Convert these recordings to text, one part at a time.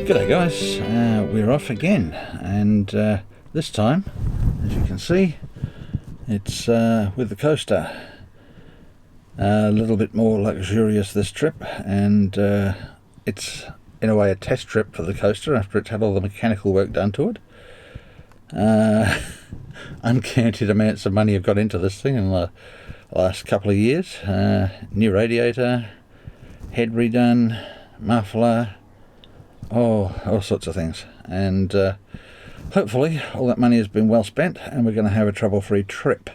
G'day guys, we're off again, and this time, as you can see, it's with the coaster. A little bit more luxurious this trip, and it's in a way a test trip for the coaster after it's had all the mechanical work done to it. Uncounted amounts of money have got into this thing in the last couple of years. New radiator, head redone, muffler, all sorts of things, and hopefully all that money has been well spent and we're going to have a trouble-free trip.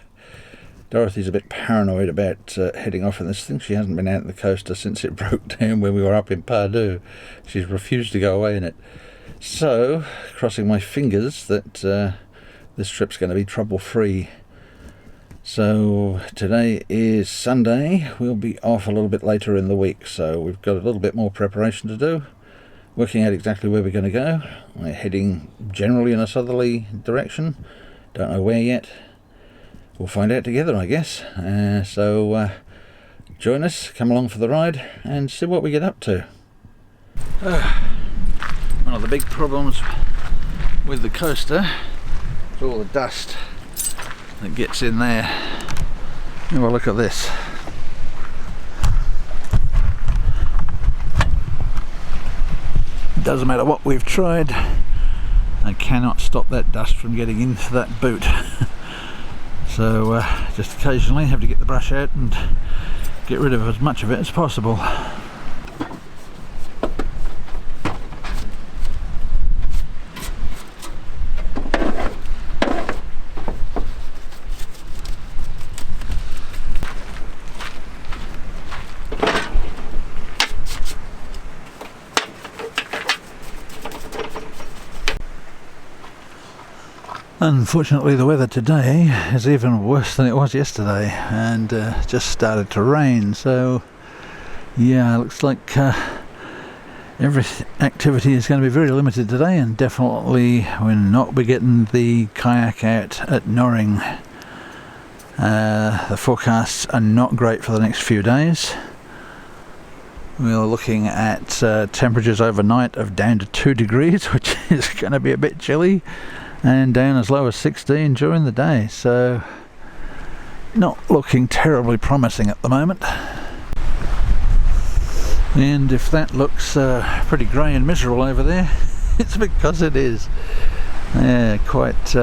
Dorothy's a bit paranoid about heading off in this thing. She hasn't been out on the coaster since it broke down when we were up in Pardue. She's refused to go away in it. So, crossing my fingers that this trip's going to be trouble-free. So today is Sunday. We'll be off a little bit later in the week, so we've got a little bit more preparation to do, working out exactly where we're going to go. We're heading generally in a southerly direction, don't know where yet. We'll find out together, I guess. So join us, come along for the ride and see what we get up to. One of the big problems with the coaster is all the dust that gets in there. Have a look at this. Doesn't matter what we've tried, I cannot stop that dust from getting into that boot. So just occasionally have to get the brush out and get rid of as much of it as possible. Unfortunately, the weather today is even worse than it was yesterday, and just started to rain. So yeah, looks like every activity is going to be very limited today, and definitely we'll not be getting the kayak out at Noring. The forecasts are not great for the next few days. We're looking at temperatures overnight of down to 2 degrees, which is going to be a bit chilly, and down as low as 16 during the day, so not looking terribly promising at the moment. And if that looks pretty grey and miserable over there, it's because it is. Yeah, quite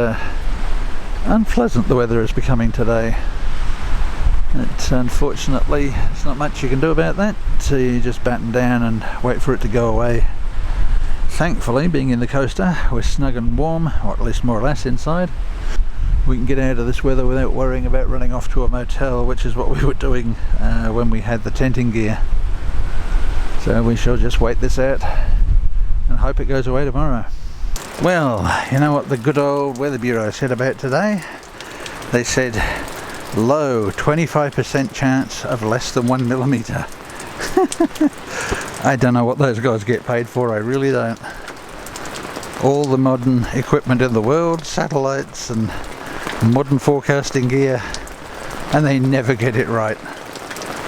unpleasant the weather is becoming today. Unfortunately, there's not much you can do about that, so you just batten down and wait for it to go away. Thankfully, being in the coaster, we're snug and warm, or at least more or less inside. We can get out of this weather without worrying about running off to a motel, which is what we were doing when we had the tenting gear. So we shall just wait this out and hope it goes away tomorrow. Well, you know what the good old Weather Bureau said about today? They said low 25% chance of less than 1 millimetre. I don't know what those guys get paid for, I really don't. All the modern equipment in the world, satellites and modern forecasting gear, and they never get it right.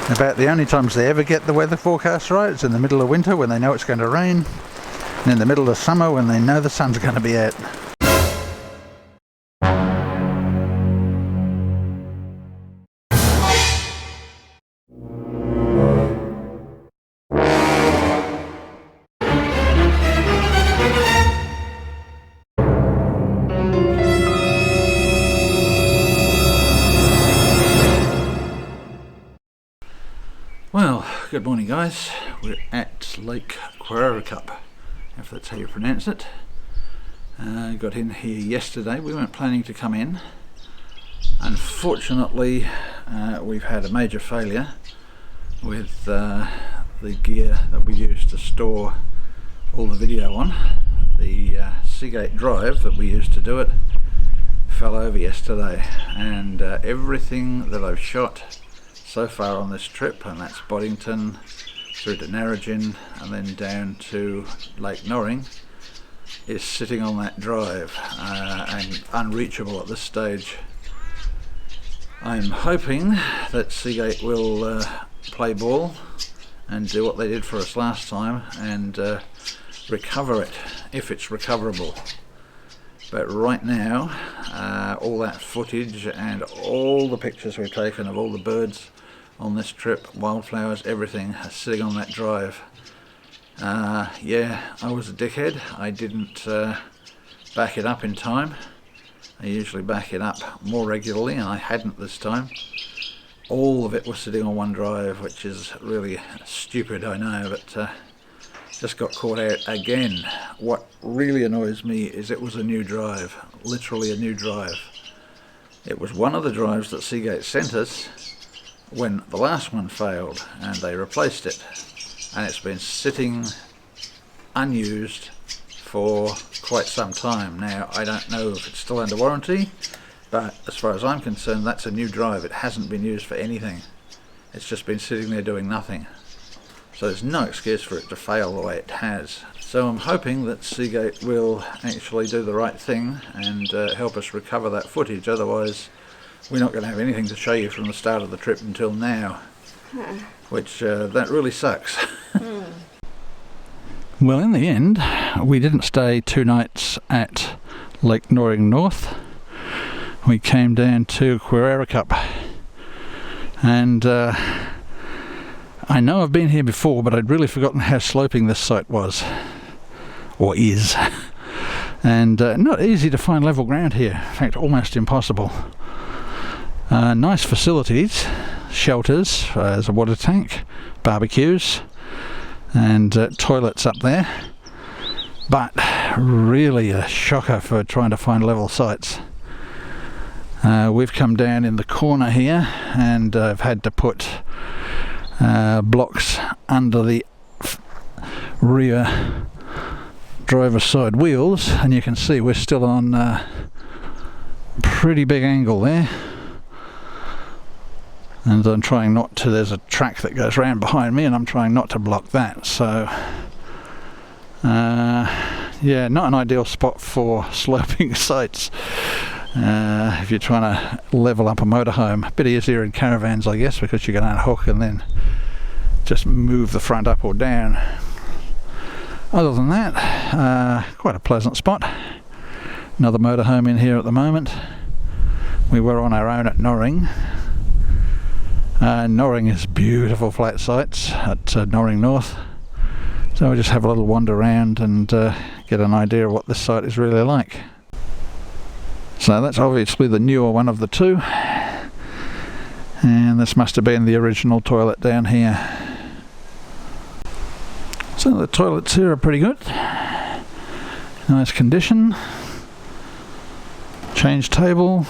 About the only times they ever get the weather forecast right is in the middle of winter when they know it's going to rain, and in the middle of summer when they know the sun's going to be out. Well, good morning guys. We're at Lake Queerarecup, if that's how you pronounce it. Got in here yesterday. We weren't planning to come in. Unfortunately, we've had a major failure with the gear that we use to store all the video on. The Seagate drive that we used to do it fell over yesterday, and everything that I've shot so far on this trip, and that's Boddington through to Narrogin and then down to Lake Noring, is sitting on that drive and unreachable at this stage. I'm hoping that Seagate will play ball and do what they did for us last time and recover it if it's recoverable. But right now, all that footage and all the pictures we've taken of all the birds on this trip, wildflowers, everything, are sitting on that drive. Yeah, I was a dickhead. I didn't back it up in time. I usually back it up more regularly, and I hadn't this time. All of it was sitting on one drive, which is really stupid, I know, but just got caught out again. What really annoys me is it was a new drive, literally a new drive. It was one of the drives that Seagate sent us when the last one failed, and they replaced it. And it's been sitting unused for quite some time now. I don't know if it's still under warranty, but as far as I'm concerned, that's a new drive. It hasn't been used for anything. It's just been sitting there doing nothing. So there's no excuse for it to fail the way it has. So I'm hoping that Seagate will actually do the right thing and help us recover that footage. Otherwise, we're not going to have anything to show you from the start of the trip until now. Which, that really sucks. Well, in the end, we didn't stay 2 nights at Lake Noring North. We came down to Queerarecup. And I know I've been here before, but I'd really forgotten how sloping this site was, or is. And not easy to find level ground here, in fact almost impossible. Nice facilities, shelters, there's a water tank, barbecues, and toilets up there, but really a shocker for trying to find level sites. We've come down in the corner here, and I've had to put blocks under the rear driver's side wheels, and you can see we're still on a pretty big angle there, and I'm trying not to, there's a track that goes round behind me and I'm trying not to block that, so yeah, not an ideal spot for sloping sites if you're trying to level up a motorhome. A bit easier in caravans, I guess, because you can unhook and then just move the front up or down. Other than that, quite a pleasant spot. Another motorhome in here at the moment. We were on our own at Noring. Noring is beautiful flat sites at Noring North. So we'll just have a little wander around and get an idea of what this site is really like. So that's obviously the newer one of the two. And this must have been the original toilet down here. So the toilets here are pretty good. Nice condition. Change table.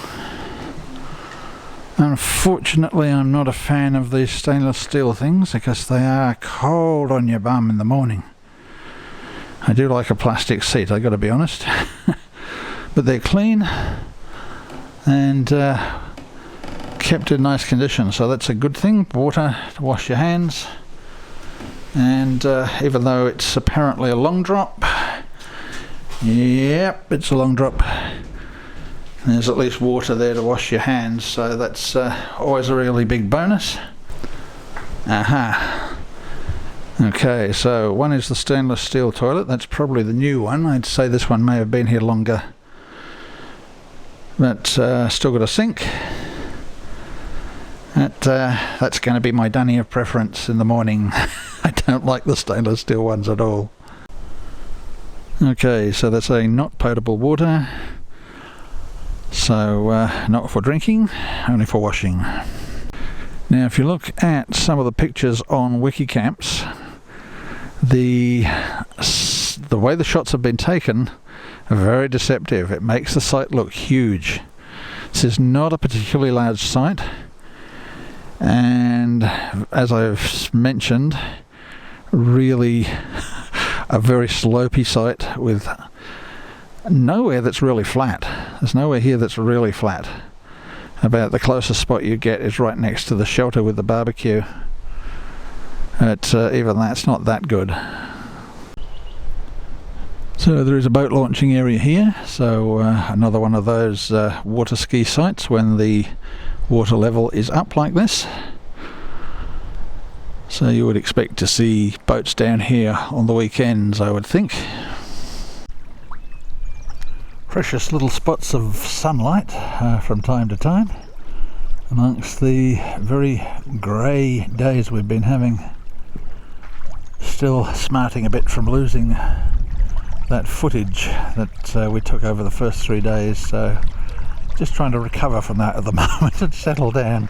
Unfortunately, I'm not a fan of these stainless steel things because they are cold on your bum in the morning. I do like a plastic seat, I gotta be honest. But they're clean and kept in nice condition, so that's a good thing. Water to wash your hands, and even though it's apparently a long drop, yep, it's a long drop, there's at least water there to wash your hands, so that's always a really big bonus. Aha. Okay, so one is the stainless steel toilet. That's probably the new one. I'd say this one may have been here longer, but still got a sink. That's going to be my dunny of preference in the morning. I don't like the stainless steel ones at all. Okay, so that's a not potable water, so not for drinking, only for washing. Now if you look at some of the pictures on Wikicamps, the way the shots have been taken are very deceptive. It makes the site look huge. This is not a particularly large site, and as I've mentioned, really a very slopey site with nowhere that's really flat. There's nowhere here that's really flat. About the closest spot you get is right next to the shelter with the barbecue. But even that's not that good. So there is a boat launching area here, so another one of those water ski sites when the water level is up like this. So you would expect to see boats down here on the weekends, I would think. Precious little spots of sunlight from time to time amongst the very grey days we've been having. Still smarting a bit from losing that footage that we took over the first 3 days, so just trying to recover from that at the moment and settle down.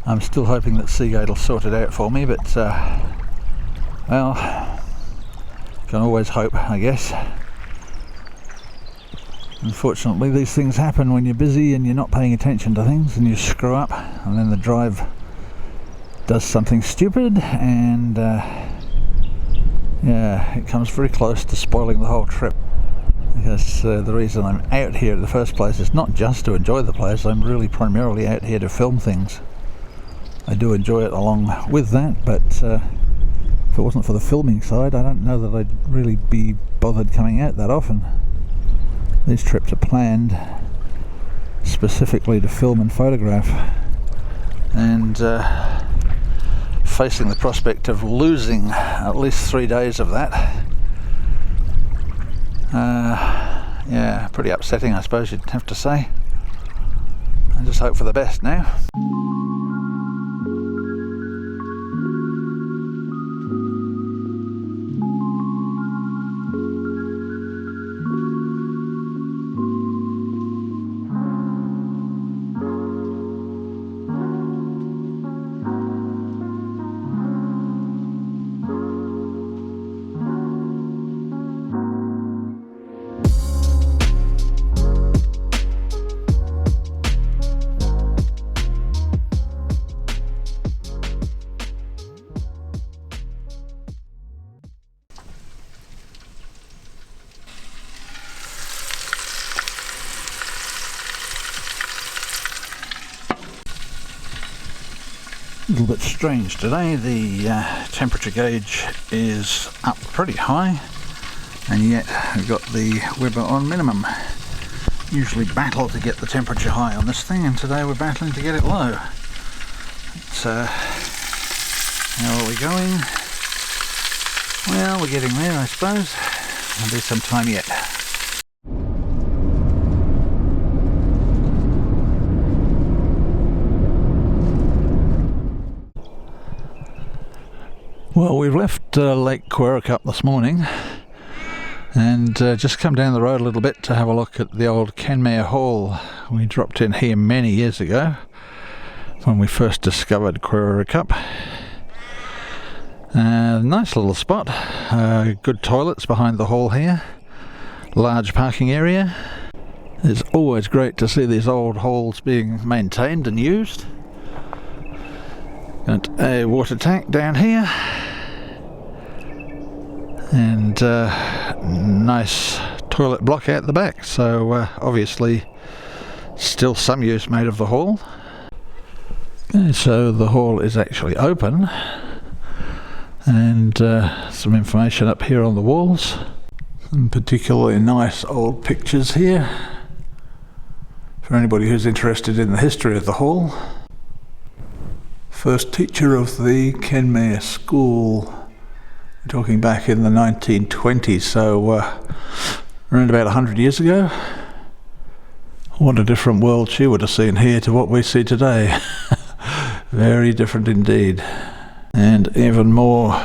I'm still hoping that Seagate will sort it out for me, but well, can always hope, I guess. Unfortunately, these things happen when you're busy and you're not paying attention to things, and you screw up, and then the drive does something stupid, and yeah, it comes very close to spoiling the whole trip. Because the reason I'm out here in the first place is not just to enjoy the place. I'm really primarily out here to film things. I do enjoy it along with that, but if it wasn't for the filming side, I don't know that I'd really be bothered coming out that often. These trips are planned specifically to film and photograph, and facing the prospect of losing at least 3 days of that, yeah, pretty upsetting, I suppose you'd have to say. I just hope for the best now. A little bit strange today. The temperature gauge is up pretty high, and yet we've got the Weber on minimum. Usually battle to get the temperature high on this thing, and today we're battling to get it low. So how are we going? Well, we're getting there, I suppose. There'll be some time yet. Well, we've left Lake Queerarecup this morning and just come down the road a little bit to have a look at the old Kenmare Hall. We dropped in here many years ago when we first discovered Queerarecup. Nice little spot, good toilets behind the hall here, large parking area. It's always great to see these old halls being maintained and used. Got a water tank down here, and nice toilet block out the back, so obviously still some use made of the hall. Okay, so the hall is actually open, and some information up here on the walls, some particularly nice old pictures here for anybody who's interested in the history of the hall. First teacher of the Kenmare School, we're talking back in the 1920s, so around about 100 years ago. What a different world she would have seen here to what we see today. Very different indeed. And even more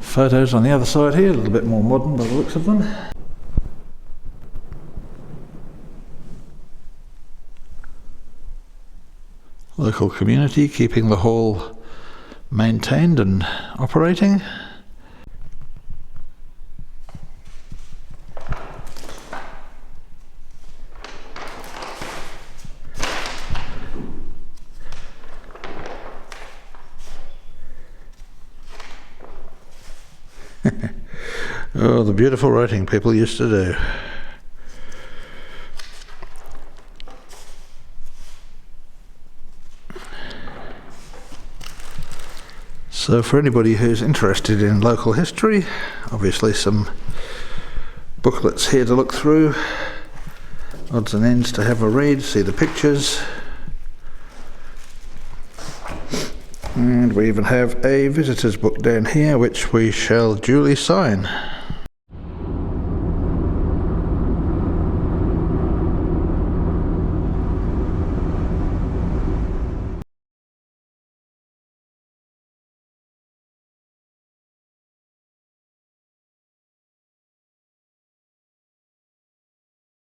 photos on the other side here, a little bit more modern by the looks of them. Local community keeping the hall maintained and operating. Oh, the beautiful writing people used to do. So for anybody who's interested in local history, obviously some booklets here to look through, odds and ends to have a read, see the pictures. And we even have a visitor's book down here which we shall duly sign.